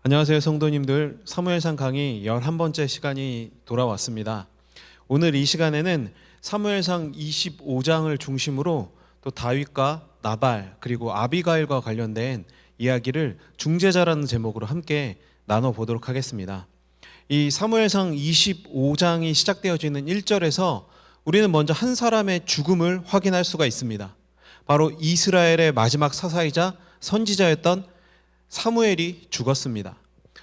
안녕하세요 성도님들. 사무엘상 강의 11번째 시간이 돌아왔습니다. 오늘 이 시간에는 사무엘상 25장을 중심으로 또 다윗과 나발 그리고 아비가일과 관련된 이야기를 중재자라는 제목으로 함께 나눠보도록 하겠습니다. 이 사무엘상 25장이 시작되어지는 1절에서 우리는 먼저 한 사람의 죽음을 확인할 수가 있습니다. 바로 이스라엘의 마지막 사사이자 선지자였던 사무엘이 죽었습니다.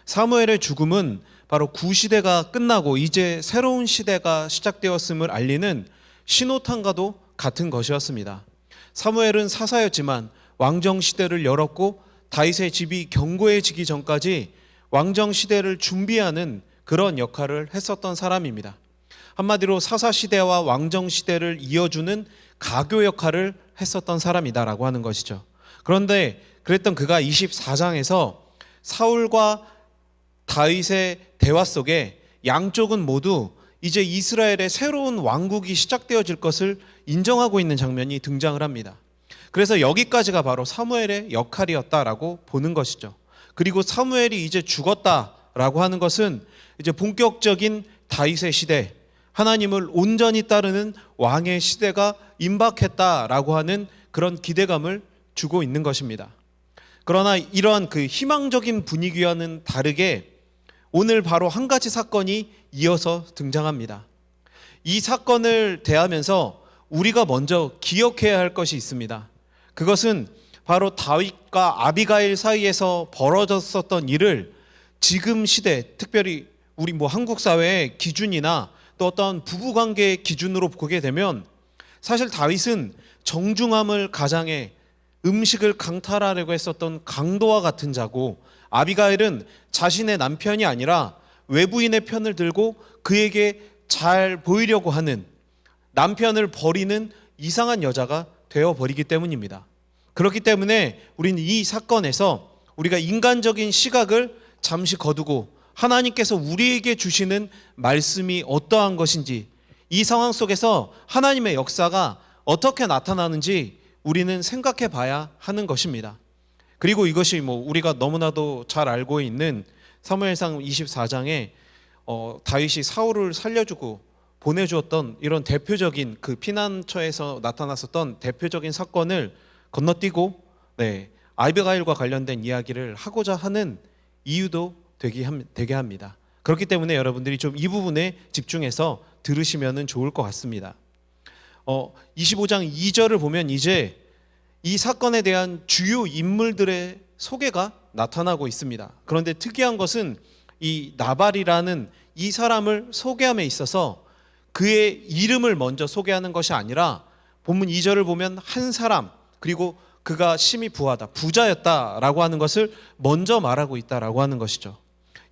사무엘의 죽음은 바로 구시대가 끝나고 이제 새로운 시대가 시작되었음을 알리는 신호탄과도 같은 것이었습니다. 사무엘은 사사였지만 왕정 시대를 열었고 다윗의 집이 견고해지기 전까지 왕정 시대를 준비하는 그런 역할을 했었던 사람입니다. 한마디로 사사 시대와 왕정 시대를 이어주는 가교 역할을 했었던 사람이다라고 하는 것이죠. 그런데 그랬던 그가 24장에서 사울과 다윗의 대화 속에 양쪽은 모두 이제 이스라엘의 새로운 왕국이 시작되어질 것을 인정하고 있는 장면이 등장을 합니다. 그래서 여기까지가 바로 사무엘의 역할이었다라고 보는 것이죠. 그리고 사무엘이 이제 죽었다라고 하는 것은 이제 본격적인 다윗의 시대, 하나님을 온전히 따르는 왕의 시대가 임박했다라고 하는 그런 기대감을 주고 있는 것입니다. 그러나 이러한 그 희망적인 분위기와는 다르게 오늘 바로 한 가지 사건이 이어서 등장합니다. 이 사건을 대하면서 우리가 먼저 기억해야 할 것이 있습니다. 그것은 바로 다윗과 아비가일 사이에서 벌어졌었던 일을 지금 시대, 특별히 우리 한국 사회의 기준이나 또 어떤 부부관계의 기준으로 보게 되면 사실 다윗은 정중함을 가장해 음식을 강탈하려고 했었던 강도와 같은 자고, 아비가일은 자신의 남편이 아니라 외부인의 편을 들고 그에게 잘 보이려고 하는, 남편을 버리는 이상한 여자가 되어버리기 때문입니다. 그렇기 때문에 우리는 이 사건에서 우리가 인간적인 시각을 잠시 거두고 하나님께서 우리에게 주시는 말씀이 어떠한 것인지, 이 상황 속에서 하나님의 역사가 어떻게 나타나는지 우리는 생각해 봐야 하는 것입니다. 그리고 이것이 우리가 너무나도 잘 알고 있는 사무엘상 24장에 다윗이 사울을 살려주고 보내주었던 이런 대표적인 그 피난처에서 나타났었던 대표적인 사건을 건너뛰고 아비가일과 관련된 이야기를 하고자 하는 이유도 되게 합니다. 그렇기 때문에 여러분들이 좀 이 부분에 집중해서 들으시면 좋을 것 같습니다. 25장 2절을 보면 이제 이 사건에 대한 주요 인물들의 소개가 나타나고 있습니다. 그런데 특이한 것은 이 나발이라는 이 사람을 소개함에 있어서 그의 이름을 먼저 소개하는 것이 아니라 본문 2절을 보면 한 사람, 그리고 그가 심히 부하다, 부자였다라고 하는 것을 먼저 말하고 있다라고 하는 것이죠.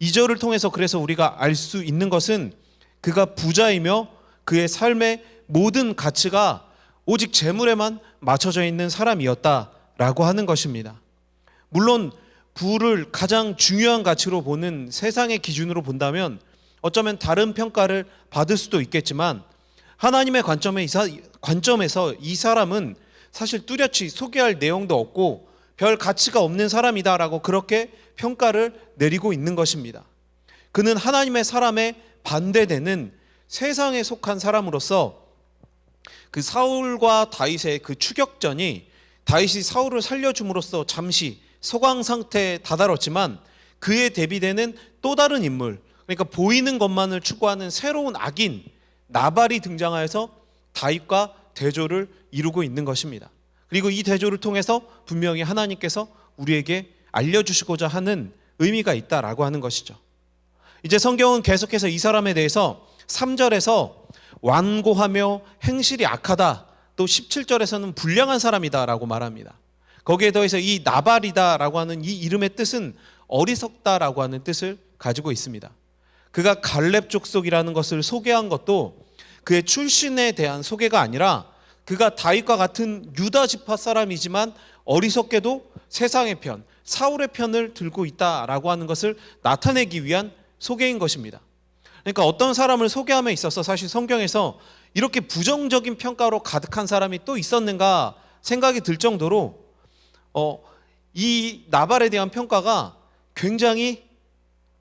2절을 통해서 그래서 우리가 알 수 있는 것은 그가 부자이며 그의 삶의 모든 가치가 오직 재물에만 맞춰져 있는 사람이었다라고 하는 것입니다. 물론 부를 가장 중요한 가치로 보는 세상의 기준으로 본다면 어쩌면 다른 평가를 받을 수도 있겠지만, 하나님의 관점에서 이 사람은 사실 뚜렷이 소개할 내용도 없고 별 가치가 없는 사람이다라고 그렇게 평가를 내리고 있는 것입니다. 그는 하나님의 사람에 반대되는 세상에 속한 사람으로서 그 사울과 다윗의 그 추격전이 다윗이 사울을 살려줌으로써 잠시 소강 상태에 다다랐지만 그에 대비되는 또 다른 인물, 그러니까 보이는 것만을 추구하는 새로운 악인 나발이 등장하여서 다윗과 대조를 이루고 있는 것입니다. 그리고 이 대조를 통해서 분명히 하나님께서 우리에게 알려주시고자 하는 의미가 있다라고 하는 것이죠. 이제 성경은 계속해서 이 사람에 대해서 3절에서 완고하며 행실이 악하다, 또 17절에서는 불량한 사람이다라고 말합니다. 거기에 더해서 이 나발이다라고 하는 이 이름의 뜻은 어리석다라고 하는 뜻을 가지고 있습니다. 그가 갈렙 족속이라는 것을 소개한 것도 그의 출신에 대한 소개가 아니라 그가 다윗과 같은 유다 지파 사람이지만 어리석게도 세상의 편, 사울의 편을 들고 있다라고 하는 것을 나타내기 위한 소개인 것입니다. 그러니까 어떤 사람을 소개함에 있어서 사실 성경에서 이렇게 부정적인 평가로 가득한 사람이 또 있었는가 생각이 들 정도로 이 나발에 대한 평가가 굉장히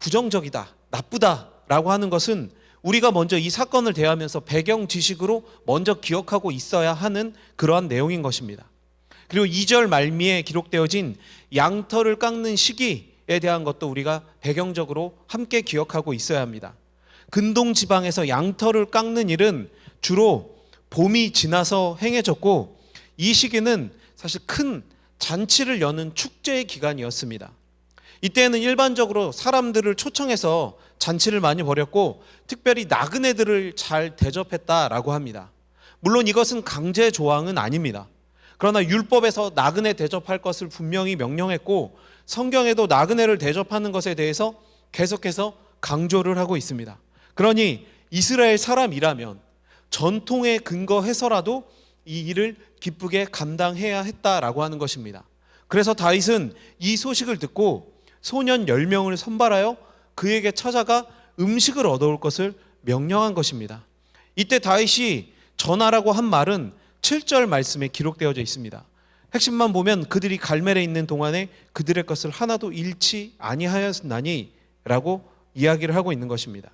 부정적이다, 나쁘다라고 하는 것은 우리가 먼저 이 사건을 대하면서 배경 지식으로 먼저 기억하고 있어야 하는 그러한 내용인 것입니다. 그리고 2절 말미에 기록되어진 양털을 깎는 시기에 대한 것도 우리가 배경적으로 함께 기억하고 있어야 합니다. 근동 지방에서 양털을 깎는 일은 주로 봄이 지나서 행해졌고, 이 시기는 사실 큰 잔치를 여는 축제의 기간이었습니다. 이때는 일반적으로 사람들을 초청해서 잔치를 많이 벌였고, 특별히 나그네들을 잘 대접했다라고 합니다. 물론 이것은 강제 조항은 아닙니다. 그러나 율법에서 나그네 대접할 것을 분명히 명령했고, 성경에도 나그네를 대접하는 것에 대해서 계속해서 강조를 하고 있습니다. 그러니 이스라엘 사람이라면 전통에 근거해서라도 이 일을 기쁘게 감당해야 했다라고 하는 것입니다. 그래서 다윗은 이 소식을 듣고 소년 10명을 선발하여 그에게 찾아가 음식을 얻어올 것을 명령한 것입니다. 이때 다윗이 전하라고 한 말은 7절 말씀에 기록되어져 있습니다. 핵심만 보면 그들이 갈멜에 있는 동안에 그들의 것을 하나도 잃지 아니하였나니 라고 이야기를 하고 있는 것입니다.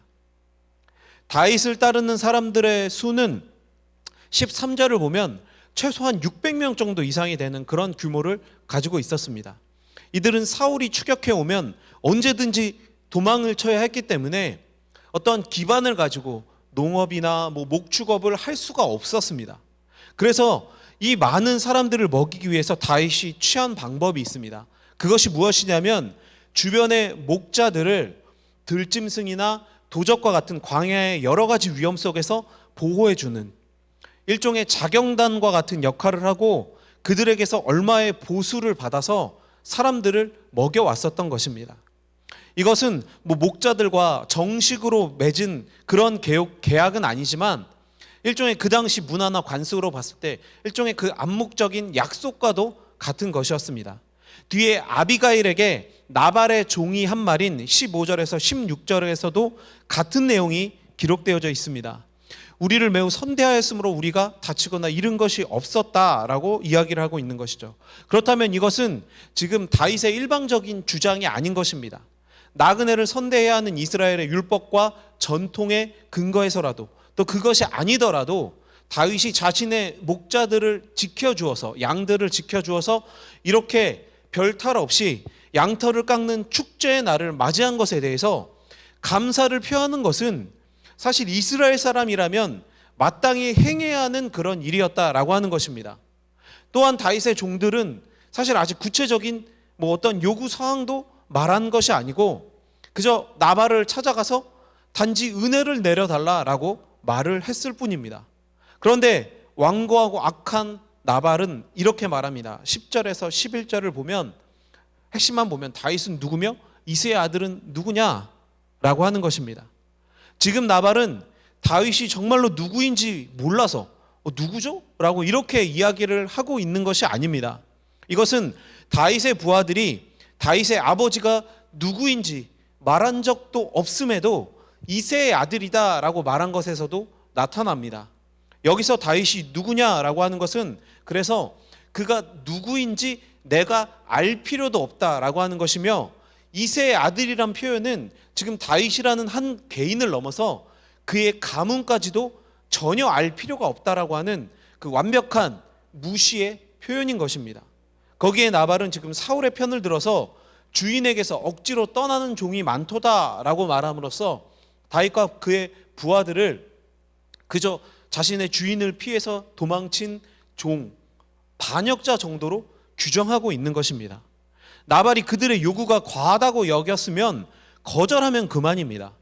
다윗을 따르는 사람들의 수는 13절을 보면 최소한 600명 정도 이상이 되는 그런 규모를 가지고 있었습니다. 이들은 사울이 추격해 오면 언제든지 도망을 쳐야 했기 때문에 어떤 기반을 가지고 농업이나 목축업을 할 수가 없었습니다. 그래서 이 많은 사람들을 먹이기 위해서 다윗이 취한 방법이 있습니다. 그것이 무엇이냐면 주변의 목자들을 들짐승이나 도적과 같은 광야의 여러 가지 위험 속에서 보호해주는 일종의 자경단과 같은 역할을 하고 그들에게서 얼마의 보수를 받아서 사람들을 먹여왔었던 것입니다. 이것은 목자들과 정식으로 맺은 그런 계약은 아니지만 일종의 그 당시 문화나 관습으로 봤을 때 일종의 그 암묵적인 약속과도 같은 것이었습니다. 뒤에 아비가일에게 나발의 종이 한 말인 15절에서 16절에서도 같은 내용이 기록되어져 있습니다. 우리를 매우 선대하였으므로 우리가 다치거나 잃은 것이 없었다라고 이야기를 하고 있는 것이죠. 그렇다면 이것은 지금 다윗의 일방적인 주장이 아닌 것입니다. 나그네를 선대해야 하는 이스라엘의 율법과 전통에 근거해서라도, 또 그것이 아니더라도 다윗이 자신의 목자들을 지켜주어서, 양들을 지켜주어서 이렇게 별탈 없이 양털을 깎는 축제의 날을 맞이한 것에 대해서 감사를 표하는 것은 사실 이스라엘 사람이라면 마땅히 행해야 하는 그런 일이었다라고 하는 것입니다. 또한 다윗의 종들은 사실 아직 구체적인 어떤 요구 사항도 말한 것이 아니고 그저 나발을 찾아가서 단지 은혜를 내려달라라고 말을 했을 뿐입니다. 그런데 완고하고 악한 나발은 이렇게 말합니다. 10절에서 11절을 보면 핵심만 보면 다윗은 누구며 이새의 아들은 누구냐라고 하는 것입니다. 지금 나발은 다윗이 정말로 누구인지 몰라서 누구죠? 라고 이렇게 이야기를 하고 있는 것이 아닙니다. 이것은 다윗의 부하들이 다윗의 아버지가 누구인지 말한 적도 없음에도 이새의 아들이다 라고 말한 것에서도 나타납니다. 여기서 다윗이 누구냐라고 하는 것은 그래서 그가 누구인지 내가 알 필요도 없다라고 하는 것이며, 이새의 아들이란 표현은 지금 다윗이라는 한 개인을 넘어서 그의 가문까지도 전혀 알 필요가 없다라고 하는 그 완벽한 무시의 표현인 것입니다. 거기에 나발은 지금 사울의 편을 들어서 주인에게서 억지로 떠나는 종이 많도다라고 말함으로써 다윗과 그의 부하들을 그저 자신의 주인을 피해서 도망친 종, 반역자 정도로 규정하고 있는 것입니다. 나발이 그들의 요구가 과하다고 여겼으면 거절하면 그만입니다.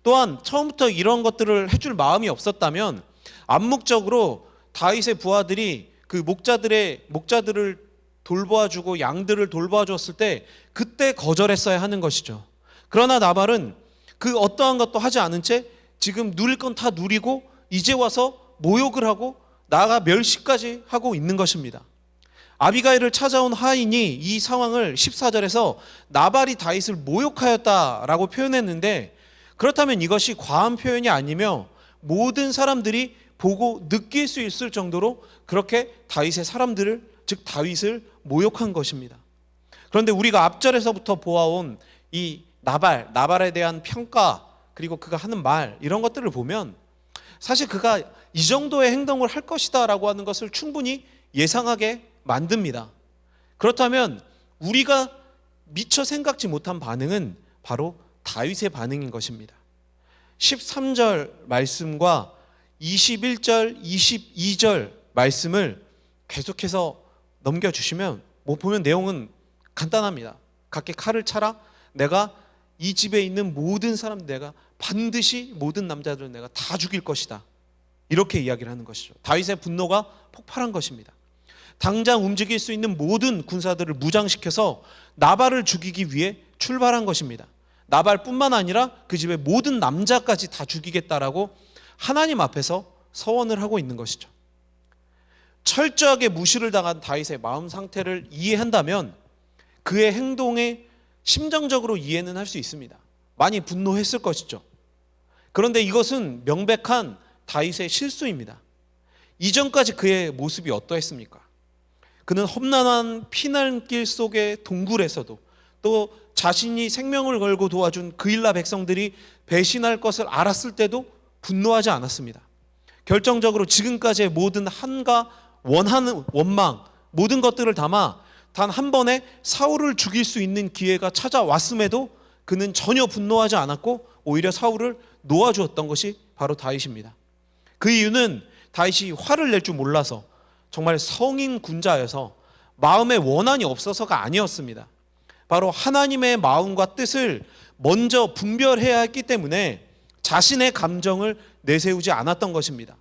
또한 처음부터 이런 것들을 해줄 마음이 없었다면 암묵적으로 다윗의 부하들이 그 목자들을 돌보아주고 양들을 돌보아주었을 때 그때 거절했어야 하는 것이죠. 그러나 나발은 그 어떠한 것도 하지 않은 채 지금 누릴 건 다 누리고 이제 와서 모욕을 하고 나아가 멸시까지 하고 있는 것입니다. 아비가일을 찾아온 하인이 이 상황을 14절에서 나발이 다윗을 모욕하였다라고 표현했는데, 그렇다면 이것이 과한 표현이 아니며 모든 사람들이 보고 느낄 수 있을 정도로 그렇게 다윗의 사람들을, 즉 다윗을 모욕한 것입니다. 그런데 우리가 앞절에서부터 보아온 이 나발에 대한 평가, 그리고 그가 하는 말, 이런 것들을 보면 사실 그가 이 정도의 행동을 할 것이다 라고 하는 것을 충분히 예상하게 만듭니다. 그렇다면 우리가 미처 생각지 못한 반응은 바로 다윗의 반응인 것입니다. 13절 말씀과 21절, 22절 말씀을 계속해서 넘겨주시면 보면 내용은 간단합니다. 각기 칼을 차라. 내가 이 집에 있는 모든 사람, 내가 반드시 모든 남자들을 내가 다 죽일 것이다. 이렇게 이야기를 하는 것이죠. 다윗의 분노가 폭발한 것입니다. 당장 움직일 수 있는 모든 군사들을 무장시켜서 나발을 죽이기 위해 출발한 것입니다. 나발뿐만 아니라 그 집의 모든 남자까지 다 죽이겠다라고 하나님 앞에서 서원을 하고 있는 것이죠. 철저하게 무시를 당한 다윗의 마음 상태를 이해한다면 그의 행동에 심정적으로 이해는 할 수 있습니다. 많이 분노했을 것이죠. 그런데 이것은 명백한 다윗의 실수입니다. 이전까지 그의 모습이 어떠했습니까? 그는 험난한 피난길 속의 동굴에서도, 또 자신이 생명을 걸고 도와준 그일라 백성들이 배신할 것을 알았을 때도 분노하지 않았습니다. 결정적으로 지금까지의 모든 한과 원하는 원망, 모든 것들을 담아 단 한 번에 사울을 죽일 수 있는 기회가 찾아왔음에도 그는 전혀 분노하지 않았고 오히려 사울을 놓아주었던 것이 바로 다윗입니다. 그 이유는 다윗이 화를 낼 줄 몰라서, 정말 성인 군자여서 마음에 원한이 없어서가 아니었습니다. 바로 하나님의 마음과 뜻을 먼저 분별해야 했기 때문에 자신의 감정을 내세우지 않았던 것입니다.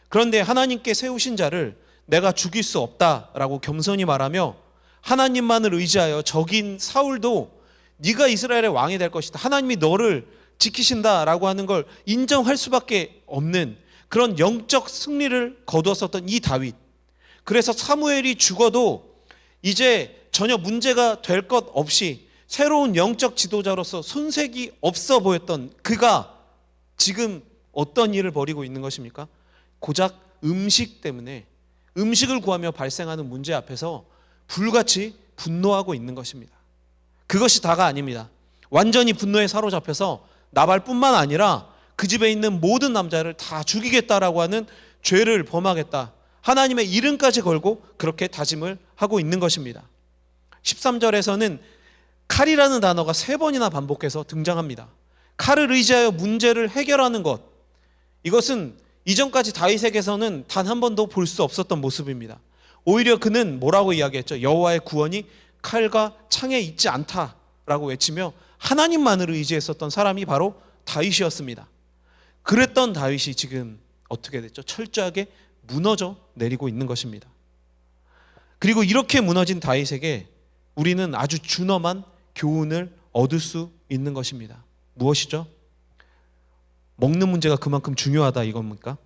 그런데 하나님께 세우신 자를 내가 죽일 수 없다라고 겸손히 말하며 하나님만을 의지하여 적인 사울도 네가 이스라엘의 왕이 될 것이다, 하나님이 너를 지키신다라고 하는 걸 인정할 수밖에 없는 그런 영적 승리를 거두었었던 이 다윗. 그래서 사무엘이 죽어도 이제 전혀 문제가 될 것 없이 새로운 영적 지도자로서 손색이 없어 보였던 그가 지금 어떤 일을 벌이고 있는 것입니까? 고작 음식 때문에, 음식을 구하며 발생하는 문제 앞에서 불같이 분노하고 있는 것입니다. 그것이 다가 아닙니다. 완전히 분노에 사로잡혀서 나발뿐만 아니라 그 집에 있는 모든 남자를 다 죽이겠다라고 하는 죄를 범하겠다, 하나님의 이름까지 걸고 그렇게 다짐을 하고 있는 것입니다. 13절에서는 칼이라는 단어가 3번이나 반복해서 등장합니다. 칼을 의지하여 문제를 해결하는 것, 이것은 이전까지 다윗에게서는 단 한 번도 볼 수 없었던 모습입니다. 오히려 그는 뭐라고 이야기했죠? 여호와의 구원이 칼과 창에 있지 않다라고 외치며 하나님만을 의지했었던 사람이 바로 다윗이었습니다. 그랬던 다윗이 지금 어떻게 됐죠? 철저하게 무너져 내리고 있는 것입니다. 그리고 이렇게 무너진 다윗에게 우리는 아주 준엄한 교훈을 얻을 수 있는 것입니다. 무엇이죠? 먹는 문제가 그만큼 중요하다 이겁니까?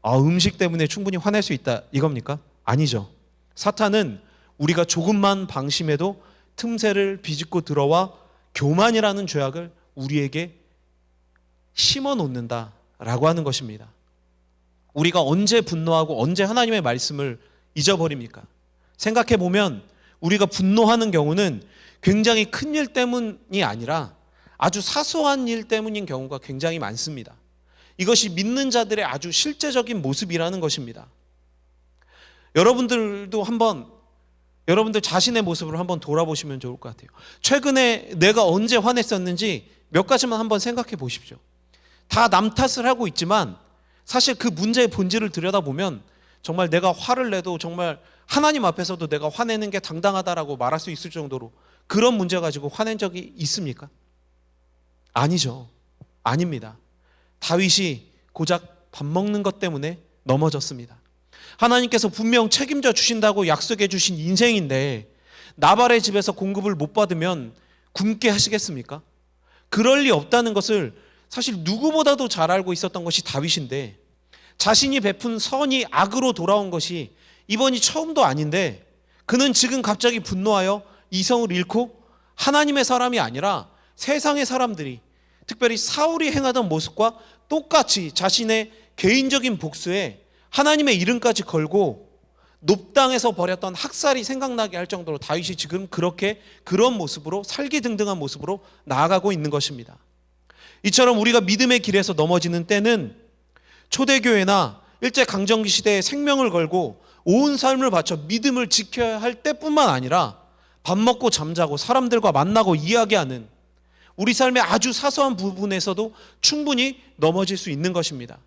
음식 때문에 충분히 화낼 수 있다 이겁니까? 아니죠. 사탄은 우리가 조금만 방심해도 틈새를 비집고 들어와 교만이라는 죄악을 우리에게 심어 놓는다라고 하는 것입니다. 우리가 언제 분노하고 언제 하나님의 말씀을 잊어버립니까? 생각해 보면 우리가 분노하는 경우는 굉장히 큰 일 때문이 아니라 아주 사소한 일 때문인 경우가 굉장히 많습니다. 이것이 믿는 자들의 아주 실제적인 모습이라는 것입니다. 여러분들도 한번 여러분들 자신의 모습을 한번 돌아보시면 좋을 것 같아요. 최근에 내가 언제 화냈었는지 몇 가지만 한번 생각해 보십시오. 다 남 탓을 하고 있지만 사실 그 문제의 본질을 들여다보면 정말 내가 화를 내도 정말 하나님 앞에서도 내가 화내는 게 당당하다라고 말할 수 있을 정도로 그런 문제 가지고 화낸 적이 있습니까? 아니죠. 아닙니다. 다윗이 고작 밥 먹는 것 때문에 넘어졌습니다. 하나님께서 분명 책임져 주신다고 약속해 주신 인생인데 나발의 집에서 공급을 못 받으면 굶게 하시겠습니까? 그럴 리 없다는 것을 사실 누구보다도 잘 알고 있었던 것이 다윗인데, 자신이 베푼 선이 악으로 돌아온 것이 이번이 처음도 아닌데 그는 지금 갑자기 분노하여 이성을 잃고 하나님의 사람이 아니라 세상의 사람들이, 특별히 사울이 행하던 모습과 똑같이 자신의 개인적인 복수에 하나님의 이름까지 걸고 높당에서 벌였던 학살이 생각나게 할 정도로 다윗이 지금 그런 모습으로 살기등등한 모습으로 나아가고 있는 것입니다. 이처럼 우리가 믿음의 길에서 넘어지는 때는 초대교회나 일제강점기 시대에 생명을 걸고 온 삶을 바쳐 믿음을 지켜야 할 때뿐만 아니라 밥 먹고 잠자고 사람들과 만나고 이야기하는 우리 삶의 아주 사소한 부분에서도 충분히 넘어질 수 있는 것입니다.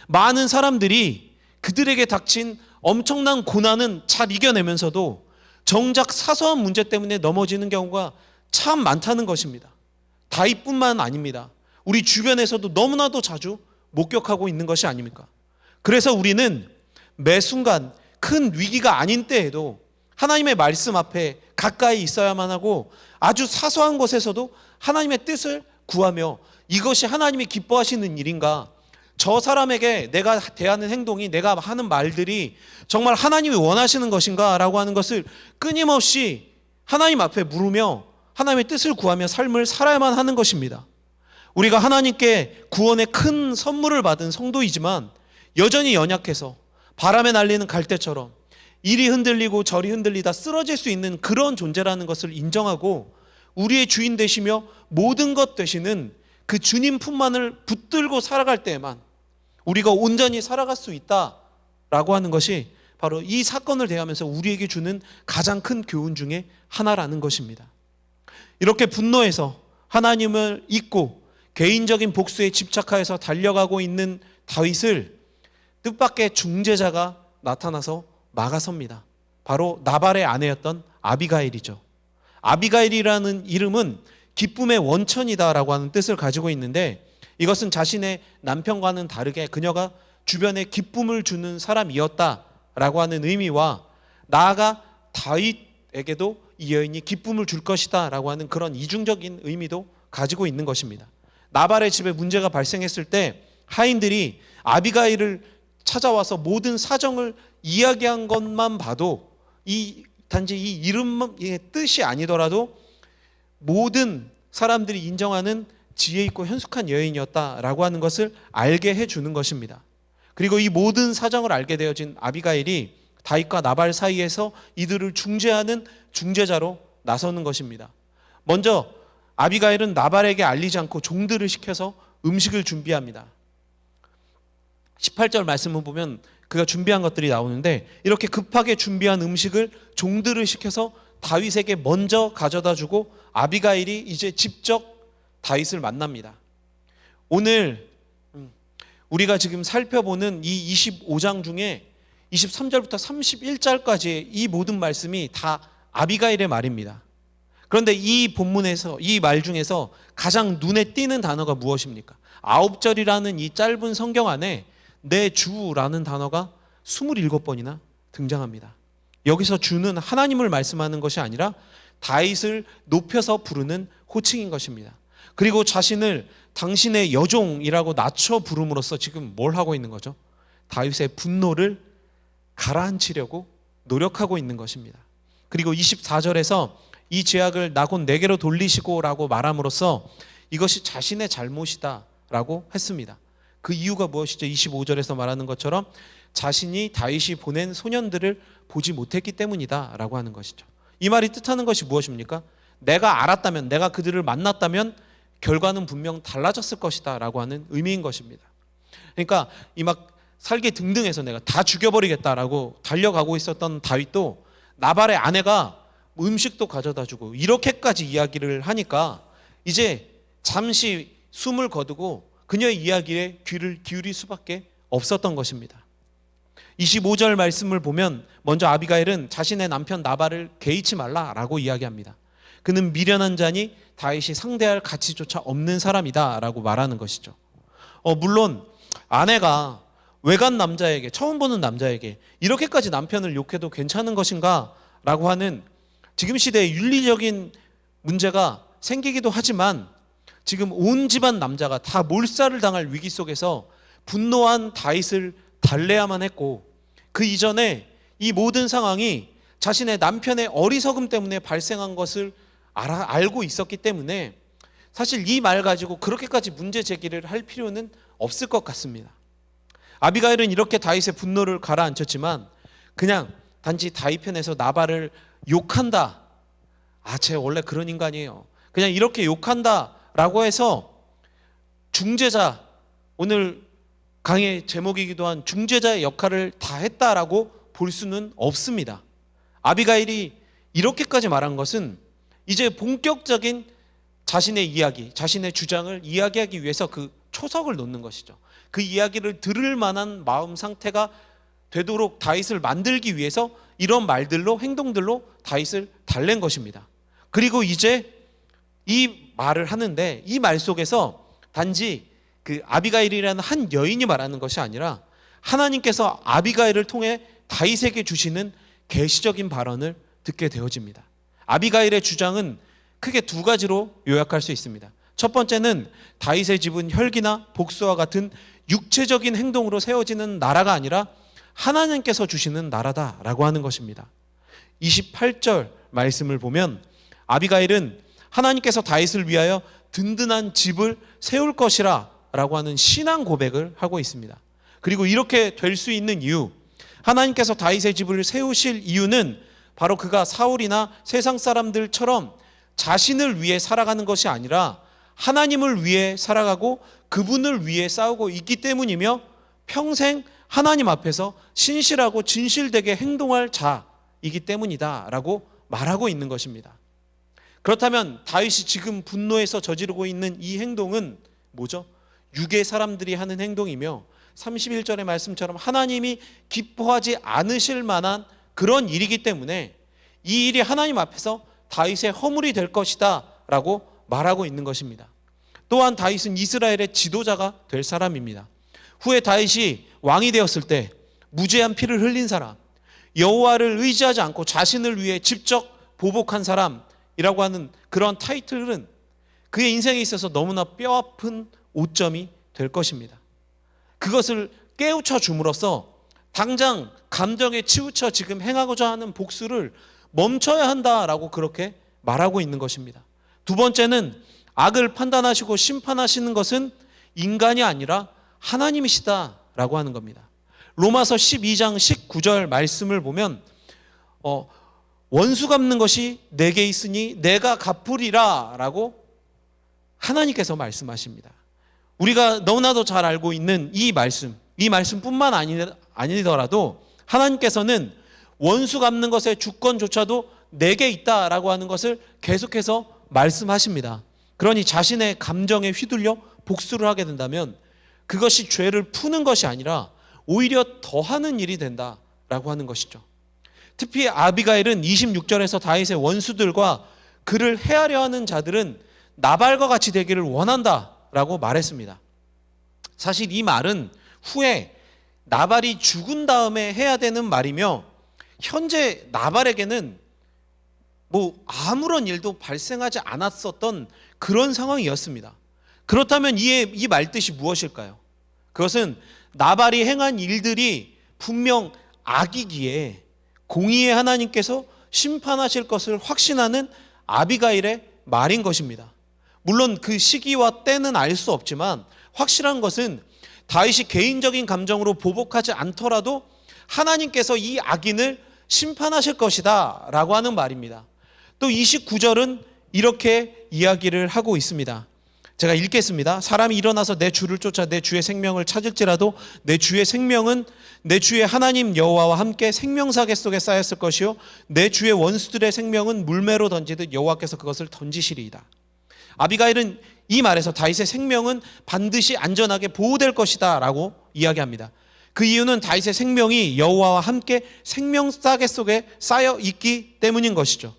많은 사람들이 그들에게 닥친 엄청난 고난은 잘 이겨내면서도 정작 사소한 문제 때문에 넘어지는 경우가 참 많다는 것입니다. 다윗뿐만 아닙니다. 우리 주변에서도 너무나도 자주 목격하고 있는 것이 아닙니까? 그래서 우리는 매 순간 큰 위기가 아닌 때에도 하나님의 말씀 앞에 가까이 있어야만 하고 아주 사소한 것에서도 하나님의 뜻을 구하며 이것이 하나님이 기뻐하시는 일인가? 저 사람에게 내가 대하는 행동이, 내가 하는 말들이 정말 하나님이 원하시는 것인가? 라고 하는 것을 끊임없이 하나님 앞에 물으며 하나님의 뜻을 구하며 삶을 살아야만 하는 것입니다. 우리가 하나님께 구원의 큰 선물을 받은 성도이지만 여전히 연약해서 바람에 날리는 갈대처럼 이리 흔들리고 저리 흔들리다 쓰러질 수 있는 그런 존재라는 것을 인정하고 우리의 주인 되시며 모든 것 되시는 그 주님 품만을 붙들고 살아갈 때에만 우리가 온전히 살아갈 수 있다라고 하는 것이 바로 이 사건을 대하면서 우리에게 주는 가장 큰 교훈 중에 하나라는 것입니다. 이렇게 분노해서 하나님을 잊고 개인적인 복수에 집착하여서 달려가고 있는 다윗을 뜻밖의 중재자가 나타나서 막아섭니다. 바로 나발의 아내였던 아비가일이죠. 아비가일이라는 이름은 기쁨의 원천이다라고 하는 뜻을 가지고 있는데 이것은 자신의 남편과는 다르게 그녀가 주변에 기쁨을 주는 사람이었다라고 하는 의미와 나아가 다윗에게도 이 여인이 기쁨을 줄 것이다 라고 하는 그런 이중적인 의미도 가지고 있는 것입니다. 나발의 집에 문제가 발생했을 때 하인들이 아비가일을 찾아와서 모든 사정을 이야기한 것만 봐도 단지 이 이름의 뜻이 아니더라도 모든 사람들이 인정하는 지혜 있고 현숙한 여인이었다라고 하는 것을 알게 해주는 것입니다. 그리고 이 모든 사정을 알게 되어진 아비가일이 다윗과 나발 사이에서 이들을 중재하는 중재자로 나서는 것입니다. 먼저 아비가일은 나발에게 알리지 않고 종들을 시켜서 음식을 준비합니다. 18절 말씀을 보면 그가 준비한 것들이 나오는데 이렇게 급하게 준비한 음식을 종들을 시켜서 다윗에게 먼저 가져다 주고 아비가일이 이제 직접 다윗을 만납니다. 오늘 우리가 지금 살펴보는 이 25장 중에 23절부터 31절까지의 이 모든 말씀이 다 아비가일의 말입니다. 그런데 이 본문에서 이 말 중에서 가장 눈에 띄는 단어가 무엇입니까? 9절이라는 이 짧은 성경 안에 내 주라는 단어가 27번이나 등장합니다. 여기서 주는 하나님을 말씀하는 것이 아니라 다윗을 높여서 부르는 호칭인 것입니다. 그리고 자신을 당신의 여종이라고 낮춰 부름으로써 지금 뭘 하고 있는 거죠? 다윗의 분노를 가라앉히려고 노력하고 있는 것입니다. 그리고 24절에서 이 죄악을 나 곧 내게로 돌리시고 라고 말함으로써 이것이 자신의 잘못이다 라고 했습니다. 그 이유가 무엇이죠? 25절에서 말하는 것처럼 자신이 다윗이 보낸 소년들을 보지 못했기 때문이다 라고 하는 것이죠. 이 말이 뜻하는 것이 무엇입니까? 내가 알았다면, 내가 그들을 만났다면 결과는 분명 달라졌을 것이다 라고 하는 의미인 것입니다. 그러니까 이 막 살기 등등해서 내가 다 죽여버리겠다라고 달려가고 있었던 다윗도 나발의 아내가 음식도 가져다 주고 이렇게까지 이야기를 하니까 이제 잠시 숨을 거두고 그녀의 이야기에 귀를 기울일 수밖에 없었던 것입니다. 25절 말씀을 보면 먼저 아비가일은 자신의 남편 나발을 개의치 말라라고 이야기합니다. 그는 미련한 자니 다윗이 상대할 가치조차 없는 사람이다 라고 말하는 것이죠. 물론 아내가 외간 남자에게, 처음 보는 남자에게 이렇게까지 남편을 욕해도 괜찮은 것인가 라고 하는 지금 시대의 윤리적인 문제가 생기기도 하지만 지금 온 집안 남자가 다 몰살을 당할 위기 속에서 분노한 다윗을 달래야만 했고 그 이전에 이 모든 상황이 자신의 남편의 어리석음 때문에 발생한 것을 알고 있었기 때문에 사실 이 말 가지고 그렇게까지 문제 제기를 할 필요는 없을 것 같습니다. 아비가일은 이렇게 다윗의 분노를 가라앉혔지만 그냥 단지 다윗 편에서 나발을 욕한다, 쟤 원래 그런 인간이에요, 그냥 이렇게 욕한다라고 해서 중재자, 오늘 강의 제목이기도 한 중재자의 역할을 다 했다라고 볼 수는 없습니다. 아비가일이 이렇게까지 말한 것은 이제 본격적인 자신의 이야기, 자신의 주장을 이야기하기 위해서 그 초석을 놓는 것이죠. 그 이야기를 들을 만한 마음 상태가 되도록 다윗을 만들기 위해서 이런 말들로, 행동들로 다윗을 달랜 것입니다. 그리고 이제 이 말을 하는데 이 말 속에서 단지 그 아비가일이라는 한 여인이 말하는 것이 아니라 하나님께서 아비가일을 통해 다윗에게 주시는 계시적인 발언을 듣게 되어집니다. 아비가일의 주장은 크게 두 가지로 요약할 수 있습니다. 첫 번째는 다윗의 집은 혈기나 복수와 같은 육체적인 행동으로 세워지는 나라가 아니라 하나님께서 주시는 나라다라고 하는 것입니다. 28절 말씀을 보면 아비가일은 하나님께서 다윗을 위하여 든든한 집을 세울 것이라 라고 하는 신앙 고백을 하고 있습니다. 그리고 이렇게 될 수 있는 이유, 하나님께서 다윗의 집을 세우실 이유는 바로 그가 사울이나 세상 사람들처럼 자신을 위해 살아가는 것이 아니라 하나님을 위해 살아가고 그분을 위해 싸우고 있기 때문이며 평생 하나님 앞에서 신실하고 진실되게 행동할 자이기 때문이다 라고 말하고 있는 것입니다. 그렇다면 다윗이 지금 분노해서 저지르고 있는 이 행동은 뭐죠? 육의 사람들이 하는 행동이며 31절의 말씀처럼 하나님이 기뻐하지 않으실 만한 그런 일이기 때문에 이 일이 하나님 앞에서 다윗의 허물이 될 것이다 라고 말하고 있는 것입니다. 또한 다윗은 이스라엘의 지도자가 될 사람입니다. 후에 다윗이 왕이 되었을 때 무죄한 피를 흘린 사람, 여호와를 의지하지 않고 자신을 위해 직접 보복한 사람이라고 하는 그런 타이틀은 그의 인생에 있어서 너무나 뼈아픈 오점이 될 것입니다. 그것을 깨우쳐 줌으로써 당장 감정에 치우쳐 지금 행하고자 하는 복수를 멈춰야 한다라고 그렇게 말하고 있는 것입니다. 두 번째는 악을 판단하시고 심판하시는 것은 인간이 아니라 하나님이시다라고 하는 겁니다. 로마서 12장 19절 말씀을 보면 원수 갚는 것이 내게 있으니 내가 갚으리라 라고 하나님께서 말씀하십니다. 우리가 너무나도 잘 알고 있는 이 말씀뿐만 아니더라도 하나님께서는 원수 갚는 것의 주권조차도 내게 있다라고 하는 것을 계속해서 말씀하십니다. 그러니 자신의 감정에 휘둘려 복수를 하게 된다면 그것이 죄를 푸는 것이 아니라 오히려 더하는 일이 된다라고 하는 것이죠. 특히 아비가일은 26절에서 다윗의 원수들과 그를 해하려 하는 자들은 나발과 같이 되기를 원한다라고 말했습니다. 사실 이 말은 후에 나발이 죽은 다음에 해야 되는 말이며 현재 나발에게는 아무런 일도 발생하지 않았었던 그런 상황이었습니다. 그렇다면 이 말뜻이 무엇일까요? 그것은 나발이 행한 일들이 분명 악이기에 공의의 하나님께서 심판하실 것을 확신하는 아비가일의 말인 것입니다. 물론 그 시기와 때는 알 수 없지만 확실한 것은 다윗이 개인적인 감정으로 보복하지 않더라도 하나님께서 이 악인을 심판하실 것이다 라고 하는 말입니다. 또 29절은 이렇게 이야기를 하고 있습니다. 제가 읽겠습니다. 사람이 일어나서 내 주를 쫓아 내 주의 생명을 찾을지라도 내 주의 생명은 내 주의 하나님 여호와와 함께 생명사계 속에 쌓였을 것이요 내 주의 원수들의 생명은 물매로 던지듯 여호와께서 그것을 던지시리이다. 아비가일은 이 말에서 다윗의 생명은 반드시 안전하게 보호될 것이다 라고 이야기합니다. 그 이유는 다윗의 생명이 여호와와 함께 생명사계 속에 쌓여 있기 때문인 것이죠.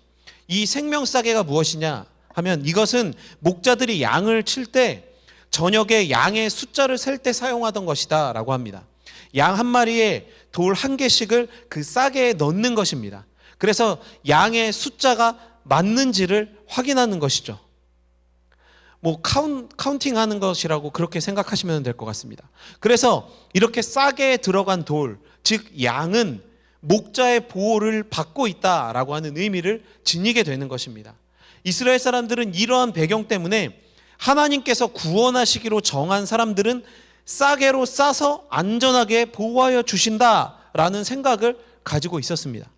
이 생명사계가 무엇이냐 하면 이것은 목자들이 양을 칠 때 저녁에 양의 숫자를 셀 때 사용하던 것이다 라고 합니다. 양 한 마리에 돌 한 개씩을 그 싸개에 넣는 것입니다. 그래서 양의 숫자가 맞는지를 확인하는 것이죠. 카운팅하는 것이라고 그렇게 생각하시면 될 것 같습니다. 그래서 이렇게 싸개에 들어간 돌, 즉 양은 목자의 보호를 받고 있다라고 하는 의미를 지니게 되는 것입니다. 이스라엘 사람들은 이러한 배경 때문에 하나님께서 구원하시기로 정한 사람들은 싸개로 싸서 안전하게 보호하여 주신다라는 생각을 가지고 있었습니다.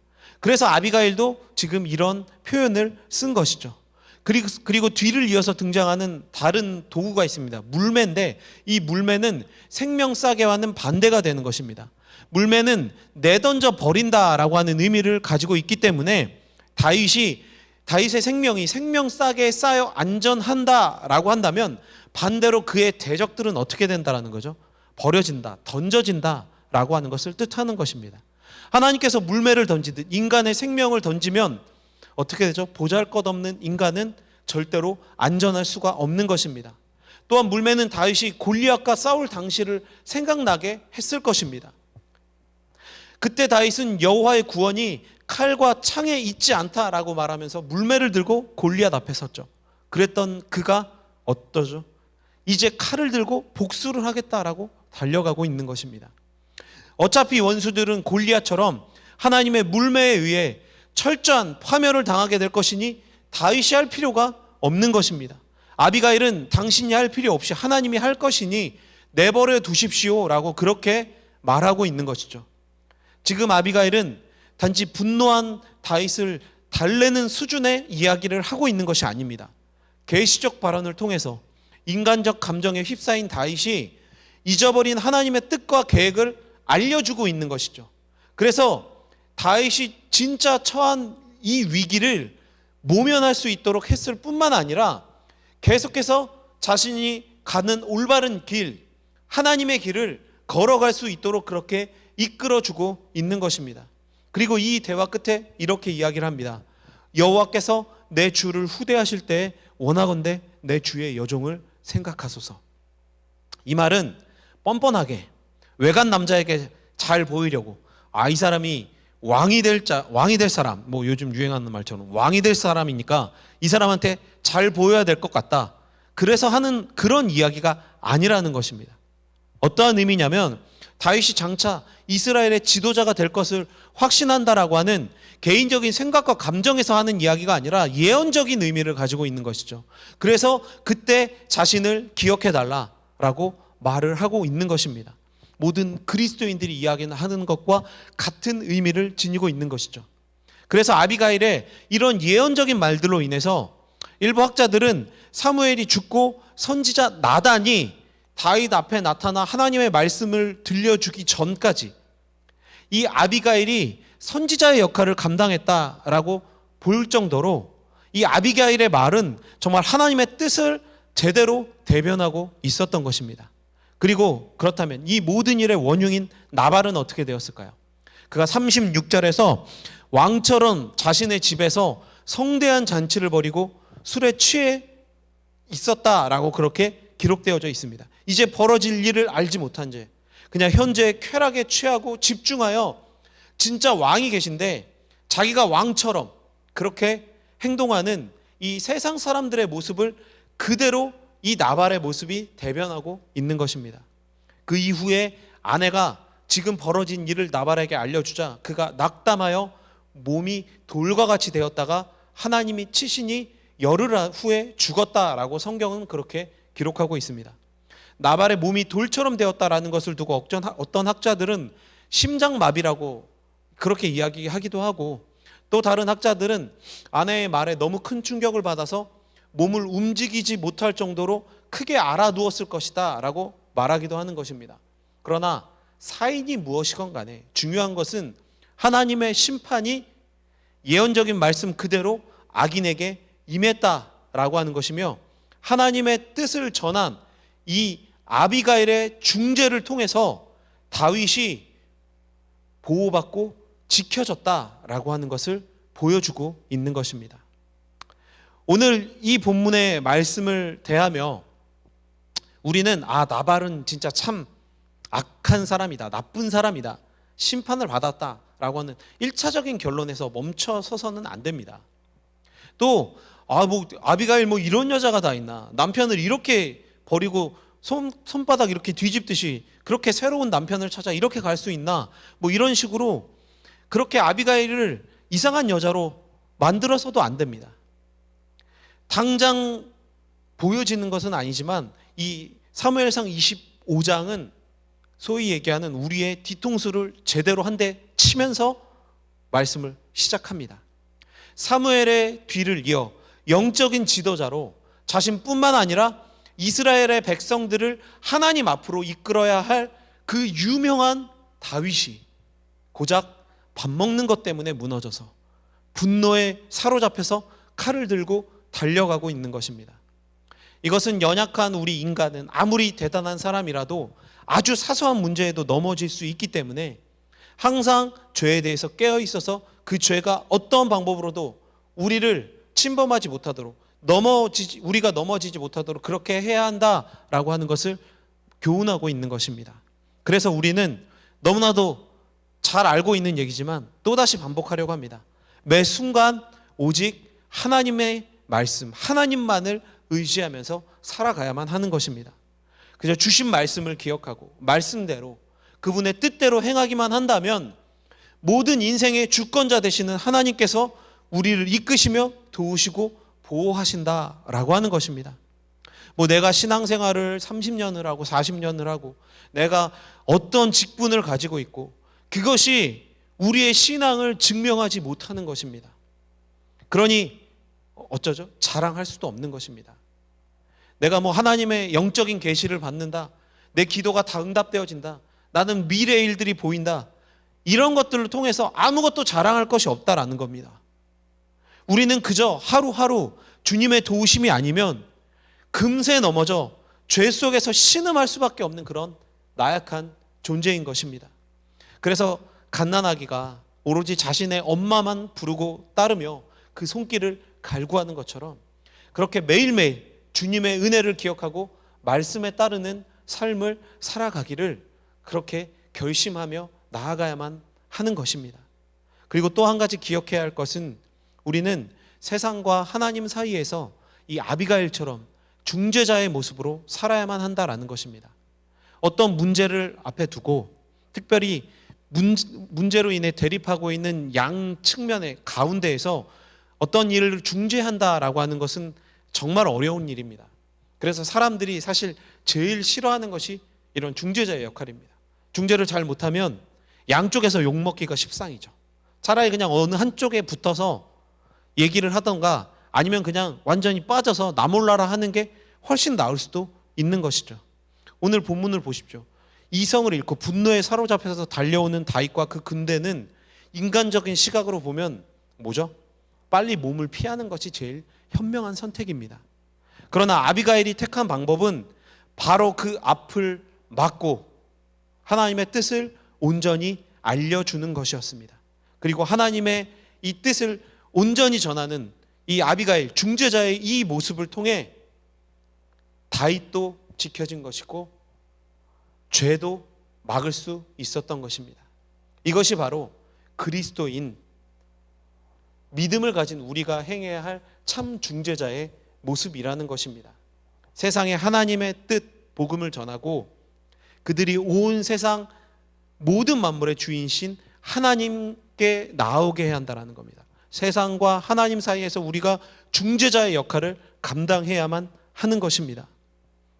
그래서 아비가일도 지금 이런 표현을 쓴 것이죠. 그리고 뒤를 이어서 등장하는 다른 도구가 있습니다. 물매인데 이 물매는 생명싸개와는 반대가 되는 것입니다. 물매는 내던져 버린다라고 하는 의미를 가지고 있기 때문에 다윗의 생명이 생명싸개에 쌓여 안전한다라고 한다면 반대로 그의 대적들은 어떻게 된다라는 거죠? 버려진다, 던져진다라고 하는 것을 뜻하는 것입니다. 하나님께서 물매를 던지듯 인간의 생명을 던지면 어떻게 되죠? 보잘것없는 인간은 절대로 안전할 수가 없는 것입니다. 또한 물매는 다윗이 골리앗과 싸울 당시를 생각나게 했을 것입니다. 그때 다윗은 여호와의 구원이 칼과 창에 있지 않다라고 말하면서 물매를 들고 골리앗 앞에 섰죠. 그랬던 그가 어떠죠? 이제 칼을 들고 복수를 하겠다라고 달려가고 있는 것입니다. 어차피 원수들은 골리앗처럼 하나님의 물매에 의해 철저한 파멸을 당하게 될 것이니 다윗이 할 필요가 없는 것입니다. 아비가일은 당신이 할 필요 없이 하나님이 할 것이니 내버려 두십시오라고 그렇게 말하고 있는 것이죠. 지금 아비가일은 단지 분노한 다윗을 달래는 수준의 이야기를 하고 있는 것이 아닙니다. 계시적 발언을 통해서 인간적 감정에 휩싸인 다윗이 잊어버린 하나님의 뜻과 계획을 알려주고 있는 것이죠. 그래서 다윗이 진짜 처한 이 위기를 모면할 수 있도록 했을 뿐만 아니라 계속해서 자신이 가는 올바른 길, 하나님의 길을 걸어갈 수 있도록 그렇게 이끌어주고 있는 것입니다. 그리고 이 대화 끝에 이렇게 이야기를 합니다. 여호와께서 내 주를 후대하실 때 원하건대 내 주의 여종을 생각하소서. 이 말은 뻔뻔하게 외간 남자에게 잘 보이려고 이 사람이 왕이 될 사람, 뭐 요즘 유행하는 말처럼 왕이 될 사람이니까 이 사람한테 잘 보여야 될 것 같다. 그래서 하는 그런 이야기가 아니라는 것입니다. 어떠한 의미냐면 다윗이 장차 이스라엘의 지도자가 될 것을 확신한다라고 하는 개인적인 생각과 감정에서 하는 이야기가 아니라 예언적인 의미를 가지고 있는 것이죠. 그래서 그때 자신을 기억해달라라고 말을 하고 있는 것입니다. 모든 그리스도인들이 이야기하는 것과 같은 의미를 지니고 있는 것이죠. 그래서 아비가일의 이런 예언적인 말들로 인해서 일부 학자들은 사무엘이 죽고 선지자 나단이 다윗 앞에 나타나 하나님의 말씀을 들려주기 전까지 이 아비가일이 선지자의 역할을 감당했다라고 볼 정도로 이 아비가일의 말은 정말 하나님의 뜻을 제대로 대변하고 있었던 것입니다. 그리고 그렇다면 이 모든 일의 원흉인 나발은 어떻게 되었을까요? 그가 36절에서 왕처럼 자신의 집에서 성대한 잔치를 벌이고 술에 취해 있었다라고 그렇게 기록되어져 있습니다. 이제 벌어질 일을 알지 못한 채 그냥 현재의 쾌락에 취하고 집중하여 진짜 왕이 계신데 자기가 왕처럼 그렇게 행동하는 이 세상 사람들의 모습을 그대로 이 나발의 모습이 대변하고 있는 것입니다. 그 이후에 아내가 지금 벌어진 일을 나발에게 알려주자 그가 낙담하여 몸이 돌과 같이 되었다가 하나님이 치시니 열흘 후에 죽었다라고 성경은 그렇게 기록하고 있습니다. 나발의 몸이 돌처럼 되었다라는 것을 두고 어떤 학자들은 심장마비라고 그렇게 이야기하기도 하고 또 다른 학자들은 아내의 말에 너무 큰 충격을 받아서 몸을 움직이지 못할 정도로 크게 알아누웠을 것이다 라고 말하기도 하는 것입니다. 그러나 사인이 무엇이건 간에 중요한 것은 하나님의 심판이 예언적인 말씀 그대로 악인에게 임했다라고 하는 것이며 하나님의 뜻을 전한 이 아비가일의 중재를 통해서 다윗이 보호받고 지켜졌다라고 하는 것을 보여주고 있는 것입니다. 오늘 이 본문의 말씀을 대하며 우리는 나발은 진짜 참 악한 사람이다, 나쁜 사람이다, 심판을 받았다라고 하는 1차적인 결론에서 멈춰 서서는 안 됩니다. 또 아비가일 이런 여자가 다 있나, 남편을 이렇게 버리고 손바닥 이렇게 뒤집듯이 그렇게 새로운 남편을 찾아 이렇게 갈 수 있나, 이런 식으로 그렇게 아비가일을 이상한 여자로 만들어서도 안 됩니다. 당장 보여지는 것은 아니지만 이 사무엘상 25장은 소위 얘기하는 우리의 뒤통수를 제대로 한 대 치면서 말씀을 시작합니다. 사무엘의 뒤를 이어 영적인 지도자로 자신뿐만 아니라 이스라엘의 백성들을 하나님 앞으로 이끌어야 할 그 유명한 다윗이 고작 밥 먹는 것 때문에 무너져서 분노에 사로잡혀서 칼을 들고 달려가고 있는 것입니다. 이것은 연약한 우리 인간은 아무리 대단한 사람이라도 아주 사소한 문제에도 넘어질 수 있기 때문에 항상 죄에 대해서 깨어 있어서 그 죄가 어떤 방법으로도 우리를 침범하지 못하도록 우리가 넘어지지 못하도록 그렇게 해야 한다라고 하는 것을 교훈하고 있는 것입니다. 그래서 우리는 너무나도 잘 알고 있는 얘기지만 또다시 반복하려고 합니다. 매 순간 오직 하나님의 말씀, 하나님만을 의지하면서 살아가야만 하는 것입니다. 그저 주신 말씀을 기억하고 말씀대로 그분의 뜻대로 행하기만 한다면 모든 인생의 주권자 되시는 하나님께서 우리를 이끄시며 도우시고 보호하신다라고 하는 것입니다. 내가 신앙생활을 30년을 하고 40년을 하고 내가 어떤 직분을 가지고 있고 그것이 우리의 신앙을 증명하지 못하는 것입니다. 그러니 어쩌죠? 자랑할 수도 없는 것입니다. 내가 하나님의 영적인 계시를 받는다, 내 기도가 다 응답되어진다, 나는 미래의 일들이 보인다, 이런 것들을 통해서 아무것도 자랑할 것이 없다라는 겁니다. 우리는 그저 하루하루 주님의 도우심이 아니면 금세 넘어져 죄 속에서 신음할 수밖에 없는 그런 나약한 존재인 것입니다. 그래서 갓난아기가 오로지 자신의 엄마만 부르고 따르며 그 손길을 갈구하는 것처럼 그렇게 매일매일 주님의 은혜를 기억하고 말씀에 따르는 삶을 살아가기를 그렇게 결심하며 나아가야만 하는 것입니다. 그리고 또 한 가지 기억해야 할 것은 우리는 세상과 하나님 사이에서 이 아비가일처럼 중재자의 모습으로 살아야만 한다라는 것입니다. 어떤 문제를 앞에 두고 특별히 문제로 인해 대립하고 있는 양 측면의 가운데에서 어떤 일을 중재한다라고 하는 것은 정말 어려운 일입니다. 그래서 사람들이 사실 제일 싫어하는 것이 이런 중재자의 역할입니다. 중재를 잘 못하면 양쪽에서 욕먹기가 십상이죠. 차라리 그냥 어느 한쪽에 붙어서 얘기를 하던가 아니면 그냥 완전히 빠져서 나 몰라라 하는 게 훨씬 나을 수도 있는 것이죠. 오늘 본문을 보십시오. 이성을 잃고 분노에 사로잡혀서 달려오는 다윗과 그 군대는 인간적인 시각으로 보면 뭐죠? 빨리 몸을 피하는 것이 제일 현명한 선택입니다. 그러나 아비가일이 택한 방법은 바로 그 앞을 막고 하나님의 뜻을 온전히 알려주는 것이었습니다. 그리고 하나님의 이 뜻을 온전히 전하는 이 아비가일 중재자의 이 모습을 통해 다윗도 지켜진 것이고 죄도 막을 수 있었던 것입니다. 이것이 바로 그리스도인 믿음을 가진 우리가 행해야 할 참 중재자의 모습이라는 것입니다. 세상에 하나님의 뜻 복음을 전하고 그들이 온 세상 모든 만물의 주인신 하나님께 나오게 해야 한다는 겁니다. 세상과 하나님 사이에서 우리가 중재자의 역할을 감당해야만 하는 것입니다.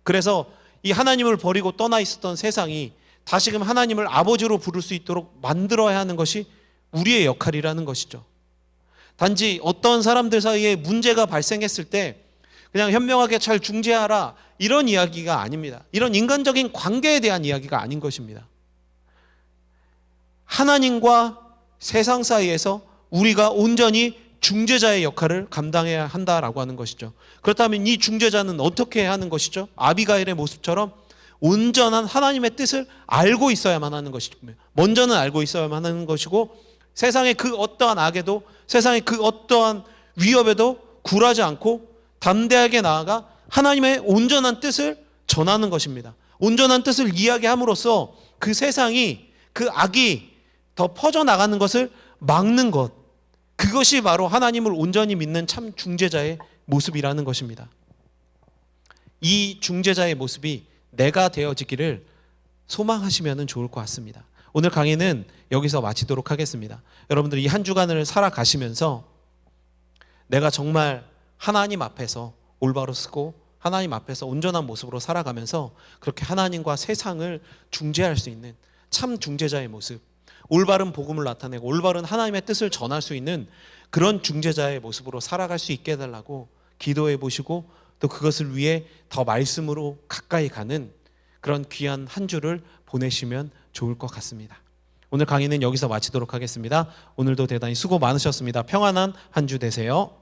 그래서 이 하나님을 버리고 떠나 있었던 세상이 다시금 하나님을 아버지로 부를 수 있도록 만들어야 하는 것이 우리의 역할이라는 것이죠. 단지 어떤 사람들 사이에 문제가 발생했을 때 그냥 현명하게 잘 중재하라 이런 이야기가 아닙니다. 이런 인간적인 관계에 대한 이야기가 아닌 것입니다. 하나님과 세상 사이에서 우리가 온전히 중재자의 역할을 감당해야 한다라고 하는 것이죠. 그렇다면 이 중재자는 어떻게 해야 하는 것이죠? 아비가일의 모습처럼 온전한 하나님의 뜻을 알고 있어야만 하는 것이죠. 먼저는 알고 있어야만 하는 것이고 세상의 그 어떠한 악에도 세상의 그 어떠한 위협에도 굴하지 않고 담대하게 나아가 하나님의 온전한 뜻을 전하는 것입니다. 온전한 뜻을 이야기함으로써 그 세상이 그 악이 더 퍼져나가는 것을 막는 것, 그것이 바로 하나님을 온전히 믿는 참 중재자의 모습이라는 것입니다. 이 중재자의 모습이 내가 되어지기를 소망하시면 좋을 것 같습니다. 오늘 강의는 여기서 마치도록 하겠습니다. 여러분들 이 한 주간을 살아가시면서 내가 정말 하나님 앞에서 올바로 쓰고 하나님 앞에서 온전한 모습으로 살아가면서 그렇게 하나님과 세상을 중재할 수 있는 참 중재자의 모습, 올바른 복음을 나타내고 올바른 하나님의 뜻을 전할 수 있는 그런 중재자의 모습으로 살아갈 수 있게 해달라고 기도해 보시고 또 그것을 위해 더 말씀으로 가까이 가는 그런 귀한 한 주를 보내시면 좋을 것 같습니다. 오늘 강의는 여기서 마치도록 하겠습니다. 오늘도 대단히 수고 많으셨습니다. 평안한 한 주 되세요.